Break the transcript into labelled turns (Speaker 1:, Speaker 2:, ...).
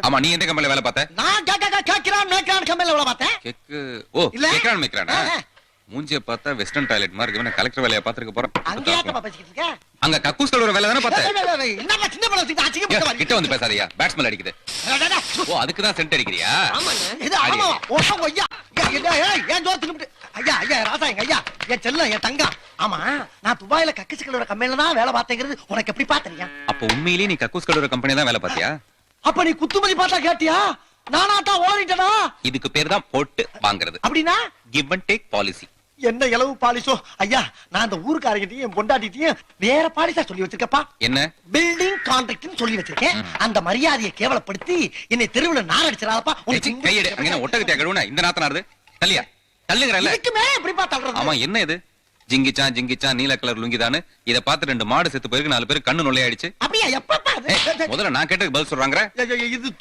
Speaker 1: ஆமா, நீ எந்த கம்பெனில வேலை பார்த்த?
Speaker 2: நான் கேக்குறான் கம்பெனில வேலை பார்த்தேன்.
Speaker 1: கேக்கு ஓ
Speaker 2: இல்ல.
Speaker 1: கேக்குறான் மேக்குறானா?
Speaker 2: ஆ.
Speaker 1: மூஞ்சிய பார்த்தா வெஸ்டர்ன் டாய்லெட் மாதிரி இருக்கு. கலெக்டர் வேலைய பாத்துக்க போறேன்.
Speaker 2: அங்க ஏத்தப்பா பேசிக்கிட்டு இருக்க?
Speaker 1: அங்க கக்கூஸ் கழுவுற வேலை தானே பார்த்த?
Speaker 2: என்னப்பா சின்ன பழம் வச்சுக்கிட்டு அசிங்கப்பட்ட மாதிரி.
Speaker 1: கிட்ட வந்து பேசாதயா, பேட்ஸ்மேன் அடிக்குது.
Speaker 2: டா, டா, டா.
Speaker 1: ஓ அதுக்கு தான் சென்ட் அடிக்கிறியா?
Speaker 2: ஆமாங்க. இது ஆமா. ஓஹோ ஐயா. ஏன் ஜோர் தின்னுட்டு. ஐயா ராசாங்க ஐயா. என் செல்லம் என் தங்கம். ஆமா, நான் துபாயில கக்கிச்சு கழுவுற கம்பெனில தான் வேலை பார்த்தேங்கிறது உனக்கு எப்படி பாத்தறியா?
Speaker 1: அப்ப உண்மையிலேயே நீ கக்கூஸ் கழுவுற கம்பெனி தான் வேலை பார்த்தியா?
Speaker 2: அப்ப நீ குத்துமதி பார்த்தா கேட்டியா? நானாட்டா ஓடிட்டனா?
Speaker 1: இதுக்கு பேர் தான் போட்டு வாங்குறது.
Speaker 2: அப்படினா
Speaker 1: கிவ் அண்ட் டேக் பாலிசி.
Speaker 2: என்ன இலவு பாலிசோ ஐயா. நான் அந்த ஊர்க்காரங்கிட்டையும் என் பொண்டாட்டிட்டையும் வேற பாலிசா சொல்லி வச்சிருக்கப்பா.
Speaker 1: என்ன?
Speaker 2: பில்டிங் கான்ட்ராக்ட்னு சொல்லி வச்சிருக்கேன். அந்த மரியாதையை கேவலப்படுத்தி என்னை தெருவுல நாரடிச்சிராதப்பா.
Speaker 1: கையெடு. அங்க ஒட்டகத்தை கழுவுனா இந்த நாத்தனாருது. தள்ளியா தள்ளுங்கறல்ல.
Speaker 2: இதுக்கு மேல எப்படிப்பா தள்ளுறது?
Speaker 1: ஆமா, என்ன இது? ஜிங்கிச்சான் நீல கலர் லுங்கிதானு இத பார்த்து 2 மாடு செத்து போயிருக்கு, 4 பேர் கண்ணு நொல்லையாயிடுச்சு.
Speaker 2: அப்படியா? எப்பப்பா அது?
Speaker 1: முதல்ல நான் கேட்டதுக்கு பதில் சொல்றாங்க.
Speaker 2: இது